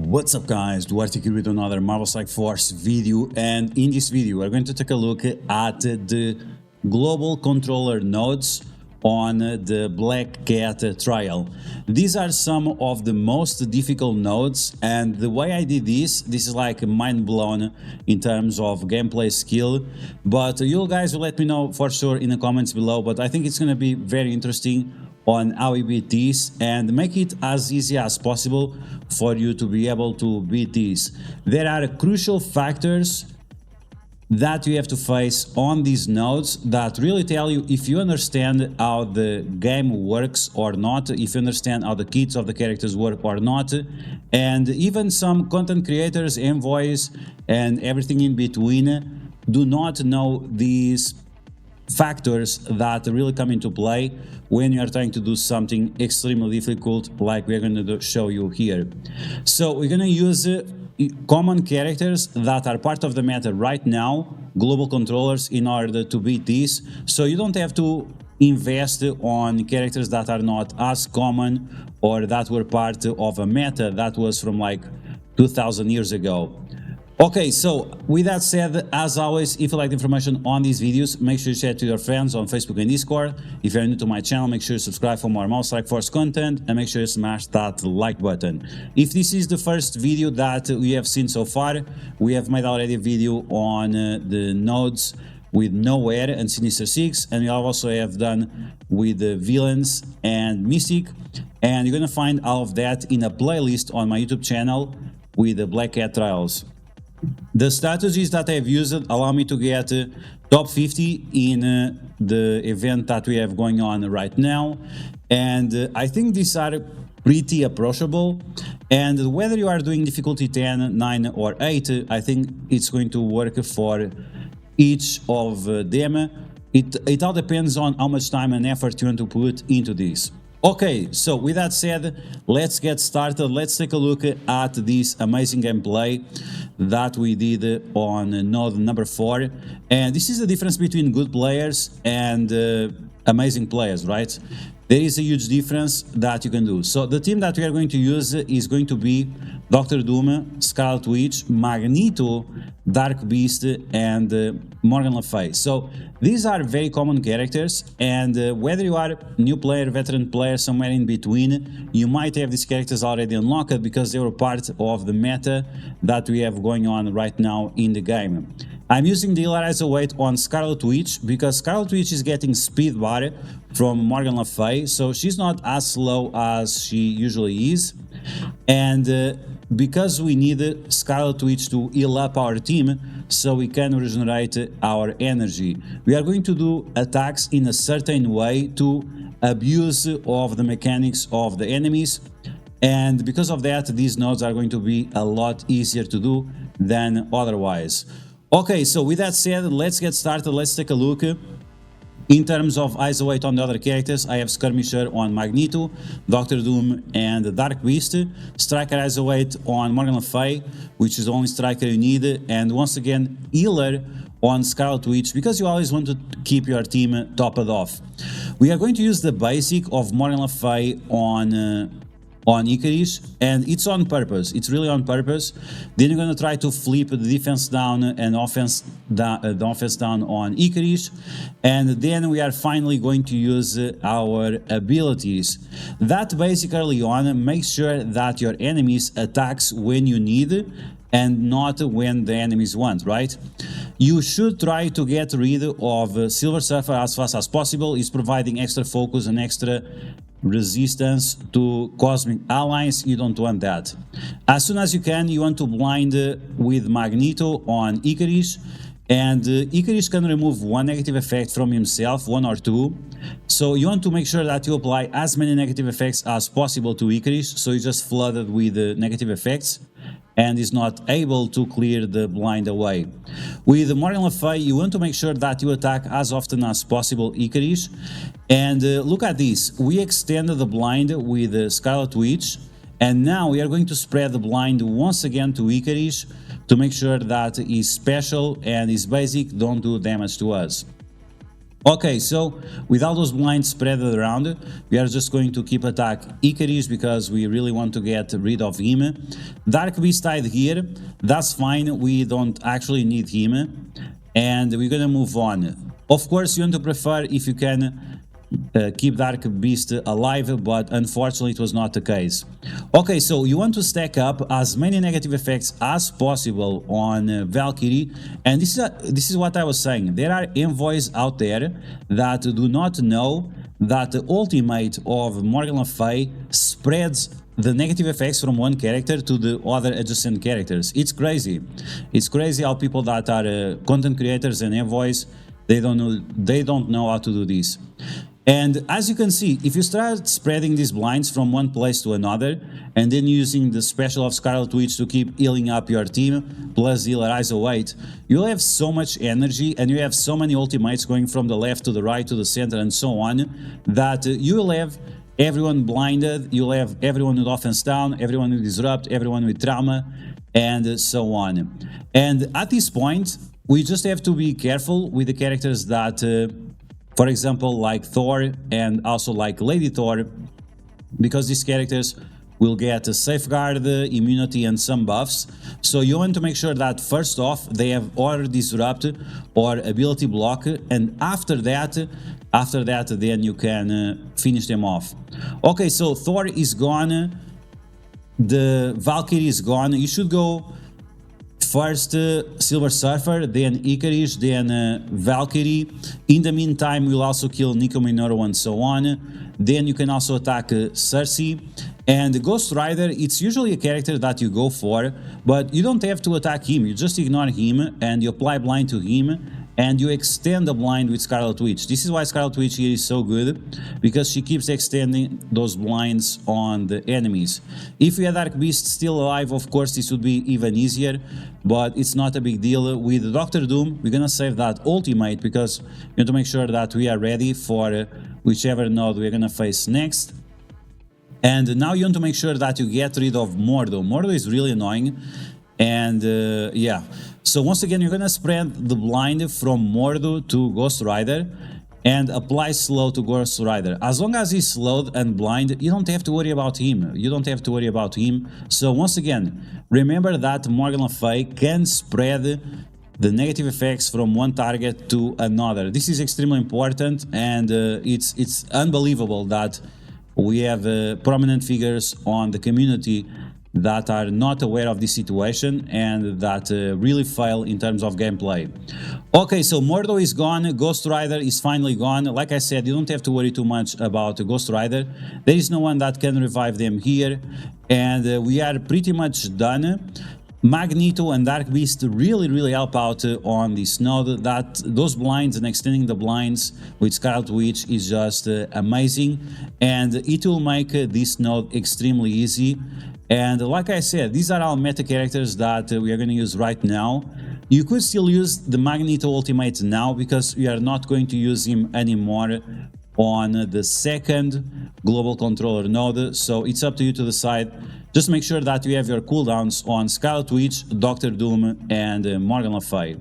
What's up guys, DuArktik here with another Marvel Strike Force video, and in this video we're going to take a look at the global controller nodes on the Black Cat trial. These are some of the most difficult nodes, and the way I did this is like mind blown in terms of gameplay skill, but you guys will let me know for sure in the comments below. But I think it's going to be very interesting on how we beat this and make it as easy as possible for you to be able to beat this. There are crucial factors that you have to face on these nodes that really tell you if you understand how the game works or not, if you understand how the kits of the characters work or not. And even some content creators, envoys, and everything in between do not know these factors that really come into play when you are trying to do something extremely difficult like we're going to show you here. So we're going to use common characters that are part of the meta right now, global controllers, in order to beat this. So you don't have to invest on characters that are not as common or that were part of a meta that was from like 2000 years ago. Okay, so with that said, as always, if you like the information on these videos, make sure you share it to your friends on Facebook and Discord. If you're new to my channel, make sure you subscribe for more Marvel Strike Force content, and make sure you smash that like button. If this is the first video that we have seen so far, we have made already a video on the nodes with Nowhere and Sinister Six, and we also have done with the villains and Mystic, and you're gonna find all of that in a playlist on my YouTube channel with the Black Cat trials. The strategies that I've used allow me to get top 50 in the event that we have going on right now, and I think these are pretty approachable. And whether you are doing difficulty 10, 9 or 8, I think it's going to work for each of them. It all depends on how much time and effort you want to put into this. Okay, so with that said, let's get started. Let's take a look at this amazing gameplay that we did on node number 4. And this is the difference between good players and amazing players, right? There is a huge difference that you can do. So the team that we are going to use is going to be Dr. Doom, Scarlet Witch, Magneto, Dark Beast, and Morgan Le Fay. So these are very common characters, and whether you are new player, veteran player, somewhere in between, you might have these characters already unlocked because they were part of the meta that we have going on right now in the game. I'm using the Eliza weight on Scarlet Witch because Scarlet Witch is getting speed bar from Morgan Le Fay, so she's not as slow as she usually is. And because we need Scarlet Witch to heal up our team so we can regenerate our energy, we are going to do attacks in a certain way to abuse of the mechanics of the enemies, and because of that these nodes are going to be a lot easier to do than otherwise. Okay, so with that said, let's get started. Let's take a look. In terms of ISO weight on the other characters, I have Skirmisher on Magneto, Dr. Doom and Dark Beast, Striker ISO weight on Morgan Le Fay, which is the only striker you need, and once again Healer on Scarlet Witch because you always want to keep your team topped off. We are going to use the basic of Morgan Le Fay on Icarus, and it's on purpose. It's really on purpose. Then you're going to try to flip the defense down and offense down on Icarus, and then we are finally going to use our abilities. That basically on makes sure that your enemies attacks when you need and not when the enemies want, right? You should try to get rid of Silver Surfer as fast as possible. It's providing extra focus and extra resistance to cosmic allies. You don't want that. As soon as you can, you want to blind with Magneto on Icarus, and Icarus can remove one negative effect from himself, 1 or 2. So you want to make sure that you apply as many negative effects as possible to Icarus, so he's just flooded with negative effects and is not able to clear the blind away. With Morgan Le Fay, you want to make sure that you attack as often as possible Icarus. And look at this, we extended the blind with Scarlet Witch, and now we are going to spread the blind once again to Icarus to make sure that his special and his basic don't do damage to us. Okay, so with all those blinds spread around, we are just going to keep attack Icarus because we really want to get rid of him. Dark Beast died here, that's fine, we don't actually need him. And we're gonna move on. Of course, you want to prefer if you can keep Dark Beast alive, but unfortunately it was not the case. Okay, so you want to stack up as many negative effects as possible on Valkyrie, and this is what I was saying. There are envoys out there that do not know that the ultimate of Morgan Le Fay spreads the negative effects from one character to the other adjacent characters. It's crazy. It's crazy how people that are content creators and envoys, they don't know how to do this. And as you can see, if you start spreading these blinds from one place to another, and then using the special of Scarlet Witch to keep healing up your team, plus healer ISO 8, you'll have so much energy, and you have so many ultimates going from the left to the right to the center and so on, that you will have everyone blinded, you'll have everyone with offense down, everyone with disrupt, everyone with trauma, and so on. And at this point, we just have to be careful with the characters that, for example, like Thor and also like Lady Thor, because these characters will get a safeguard, immunity, and some buffs. So you want to make sure that first off they have or disrupt or ability block, and after that then you can finish them off. Okay, so Thor is gone, the Valkyrie is gone. You should go first Silver Surfer, then Icarus, then Valkyrie. In the meantime, we'll also kill Nico Minoru and so on. Then you can also attack Cersei. And Ghost Rider, it's usually a character that you go for, but you don't have to attack him. You just ignore him and you apply blind to him, and you extend the blind with Scarlet Witch. This is why Scarlet Witch here is so good, because she keeps extending those blinds on the enemies. If we had Dark Beast still alive, of course this would be even easier, but it's not a big deal. With Doctor Doom, we're gonna save that ultimate because we want to make sure that we are ready for whichever node we're gonna face next. And now you want to make sure that you get rid of Mordo. Mordo is really annoying, and yeah. So once again, you're gonna spread the blind from Mordo to Ghost Rider and apply slow to Ghost Rider. As long as he's slowed and blind, you don't have to worry about him. You don't have to worry about him. So once again, remember that Morgan Le Fay can spread the negative effects from one target to another. This is extremely important, and it's unbelievable that we have prominent figures on the community that are not aware of this situation and that really fail in terms of gameplay. Okay, so Mordo is gone, Ghost Rider is finally gone. Like I said, you don't have to worry too much about Ghost Rider. There is no one that can revive them here, and we are pretty much done. Magneto and Dark Beast really help out on this node. That those blinds and extending the blinds with Scarlet Witch is just amazing, and it will make this node extremely easy. And like I said, these are all meta characters that we are going to use right now. You could still use the Magneto ultimate now because we are not going to use him anymore on the second global controller node, so it's up to you to decide. Just make sure that you have your cooldowns on Scarlet Witch, Doctor Doom, and Morgan Le Fay.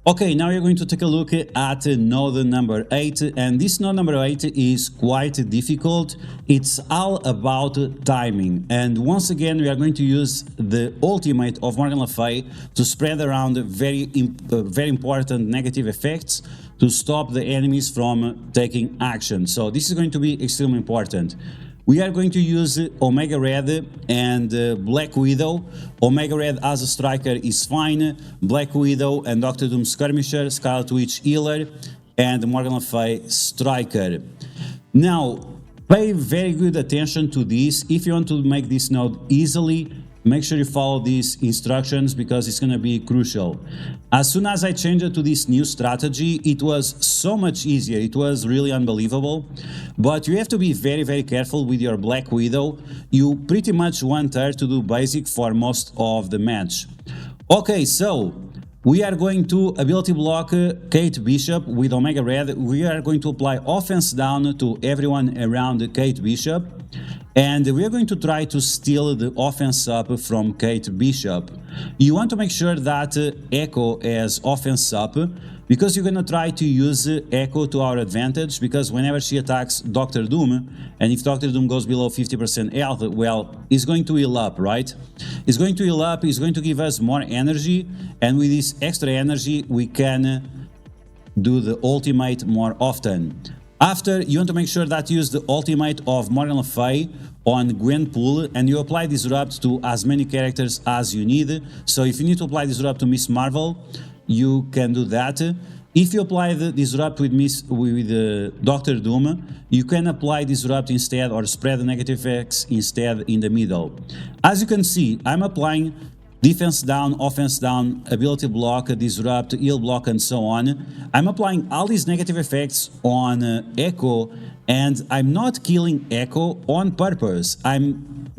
Okay, now we're going to take a look at node number 8, and this node number 8 is quite difficult. It's all about timing, and once again we are going to use the ultimate of Morgan Le Fay to spread around very important negative effects to stop the enemies from taking action. So this is going to be extremely important. We are going to use Omega Red and Black Widow. Omega Red as a striker is fine. Black Widow and Doctor Doom skirmisher, Scarlet Witch healer, and Morgan Le Fay striker. Now, pay very good attention to this. If you want to make this node easily, make sure you follow these instructions because it's going to be crucial. As soon as I changed it to this new strategy, it was so much easier. It was really unbelievable. But you have to be very careful with your Black Widow. You pretty much want her to do basic for most of the match. Okay, so we are going to ability block Kate Bishop with Omega Red. We are going to apply offense down to everyone around Kate Bishop. And we are going to try to steal the offense up from Kate Bishop. You want to make sure that Echo has offense up, because you're gonna try to use Echo to our advantage, because whenever she attacks Doctor Doom, and if Doctor Doom goes below 50% health, well, he's going to heal up, right? He's going to heal up, he's going to give us more energy, and with this extra energy, we can do the ultimate more often. After, you want to make sure that you use the ultimate of Morgan Le Fay on Gwenpool, and you apply Disrupt to as many characters as you need. So if you need to apply Disrupt to Miss Marvel, you can do that. If you apply the Disrupt with Doctor Doom, you can apply Disrupt instead, or spread the negative effects instead in the middle. As you can see, I'm applying defense down, offense down, ability block, disrupt, heal block, and so on. I'm applying all these negative effects on Echo, and I'm not killing Echo on purpose. I'm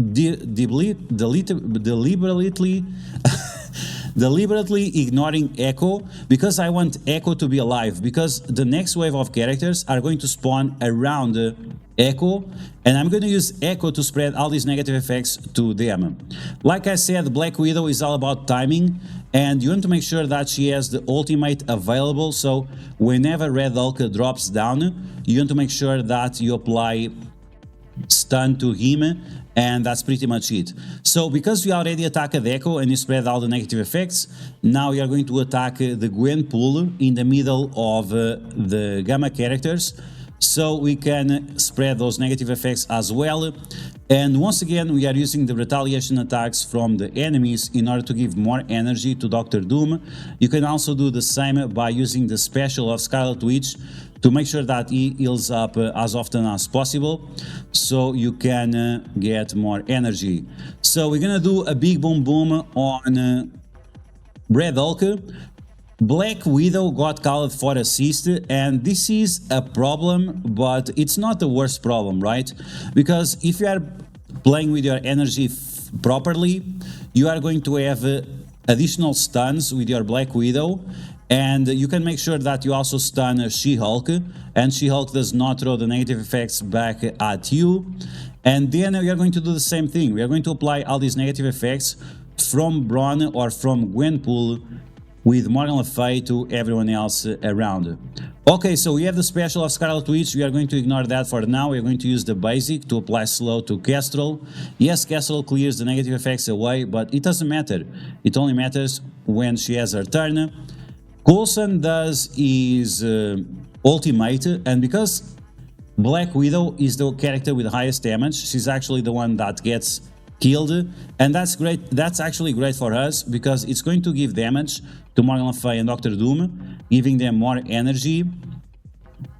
deliberately ignoring Echo, because I want Echo to be alive, because the next wave of characters are going to spawn around Echo, and I'm going to use Echo to spread all these negative effects to them. Like I said, Black Widow is all about timing, and you want to make sure that she has the ultimate available, so whenever Red Hulk drops down, you want to make sure that you apply stun to him, and that's pretty much it. So because we already attacked Echo and you spread all the negative effects, now we are going to attack the Gwenpool in the middle of the Gamma characters, so we can spread those negative effects as well. And once again, we are using the retaliation attacks from the enemies in order to give more energy to Doctor Doom. You can also do the same by using the special of Scarlet Witch to make sure that he heals up as often as possible, so you can get more energy. So we're gonna do a big boom boom on Red Hulk. Black Widow got called for assist, and this is a problem, but it's not the worst problem, right? Because if you are playing with your energy properly, you are going to have additional stuns with your Black Widow, and you can make sure that you also stun She-Hulk, and She-Hulk does not throw the negative effects back at you. And then we are going to do the same thing. We are going to apply all these negative effects from Braun or from Gwenpool with Morgan Le Fay to everyone else around. Okay, so we have the special of Scarlet Witch. We are going to ignore that for now. We are going to use the basic to apply slow to Kestrel. Yes, Kestrel clears the negative effects away, but it doesn't matter. It only matters when she has her turn. Coulson does his ultimate, and because Black Widow is the character with the highest damage, she's actually the one that gets killed, and that's great. That's actually great for us, because it's going to give damage to Morgan Le Fay and Doctor Doom, giving them more energy,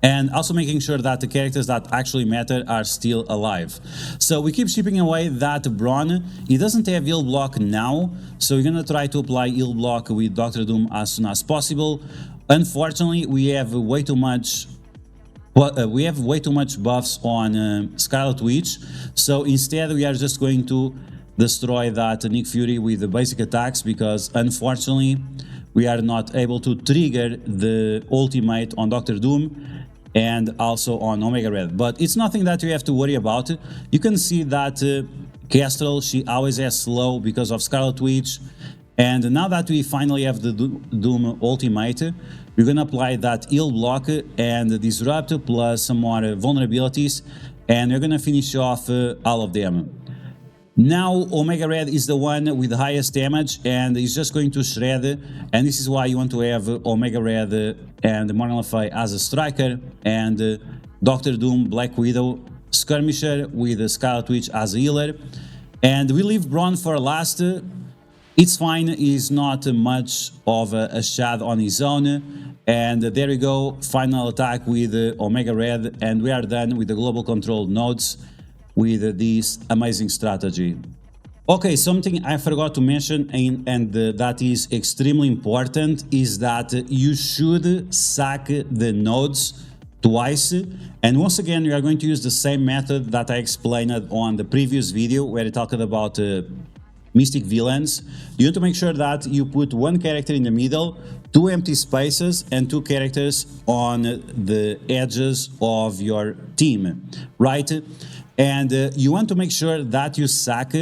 and also making sure that the characters that actually matter are still alive. So we keep chipping away that Braun. He doesn't have heal block now, so we're gonna try to apply heal block with Doctor Doom as soon as possible. Unfortunately, we have way too much buffs on Scarlet Witch, so instead we are just going to destroy that Nick Fury with the basic attacks, because unfortunately we are not able to trigger the ultimate on Doctor Doom and also on Omega Red. But it's nothing that you have to worry about. You can see that Kestrel, she always has slow because of Scarlet Witch, and now that we finally have the Doom ultimate, we're gonna apply that heal block and disrupt plus some more vulnerabilities, and we're gonna finish off all of them. Now Omega Red is the one with the highest damage, and he's just going to shred, and this is why you want to have Omega Red and Morgan Le Fay as a striker, and Doctor Doom, Black Widow, Skirmisher with Scarlet Witch as a healer. And we leave Braun for last. It's fine, he's not much of a shad on his own. And there we go, final attack with Omega Red, and we are done with the global control nodes with this amazing strategy. Okay, something I forgot to mention, and that is extremely important, is that you should sack the nodes twice. And once again, we are going to use the same method that I explained on the previous video where I talked about mystic villains. You want to make sure that you put one character in the middle, two empty spaces, and two characters on the edges of your team, right? And you want to make sure that you sack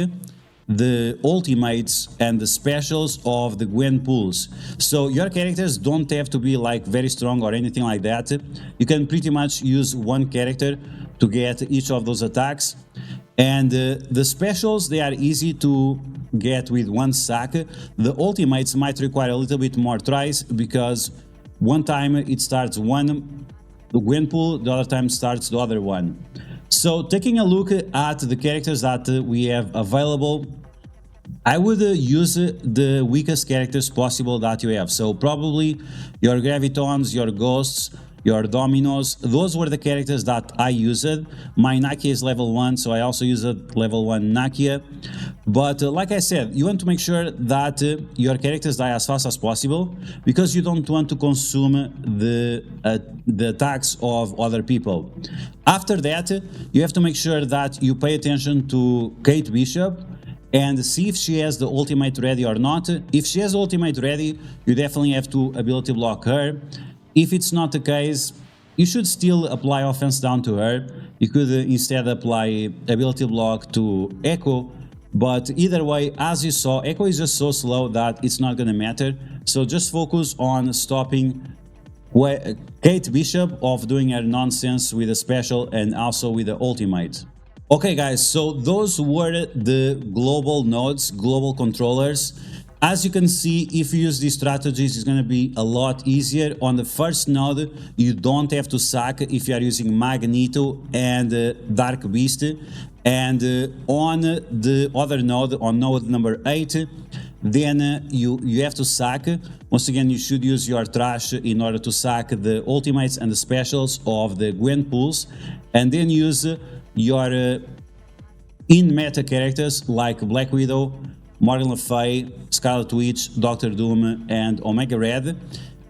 the ultimates and the specials of the Gwen pools. So your characters don't have to be like very strong or anything like that. You can pretty much use one character to get each of those attacks. And the specials, they are easy to get with one sack. The ultimates might require a little bit more tries, because one time it starts one Gwen pool, the other time starts the other one. So taking a look at the characters that we have available, I would use the weakest characters possible that you have. So probably your Gravitons, your Ghosts, your Dominos. Those were the characters that I used. My Nakia is level 1, so I also used level 1 Nakia. But like I said, you want to make sure that your characters die as fast as possible, because you don't want to consume the attacks of other people. After that, you have to make sure that you pay attention to Kate Bishop and see if she has the ultimate ready or not. If she has ultimate ready, you definitely have to ability block her. If it's not the case, you should still apply offense down to her. You could instead apply ability block to Echo, but either way, as you saw, Echo is just so slow that it's not gonna matter. So just focus on stopping Kate Bishop of doing her nonsense with a special and also with the ultimate. Okay guys, so those were the global nodes, global controllers. As you can see, if you use these strategies, it's going to be a lot easier. On the first node, you don't have to sack if you are using Magneto and Dark Beast. And on the other node, on node number 8, then you have to sack. Once again, you should use your trash in order to sack the ultimates and the specials of the Gwen pools. And then use your in-meta characters like Black Widow, Morgan Le Fay, Scarlet Witch, Doctor Doom, and Omega Red.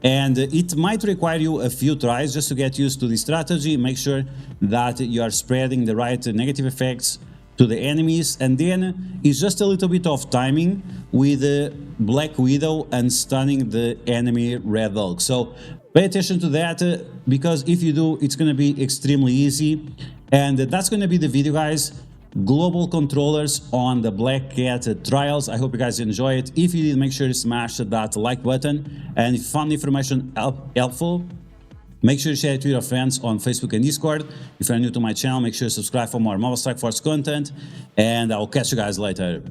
And it might require you a few tries just to get used to the strategy. Make sure that you are spreading the right negative effects to the enemies. And then it's just a little bit of timing with Black Widow and stunning the enemy Red Hulk. So pay attention to that, because if you do, it's going to be extremely easy. And that's going to be the video, guys. Global controllers on the Black Cat trials. I hope you guys enjoy it. If you did, make sure to smash that like button, and if you found the information helpful, make sure to share it with your friends on Facebook and Discord. If you're new to my channel, make sure to subscribe for more Marvel Strike Force content, and I'll catch you guys later.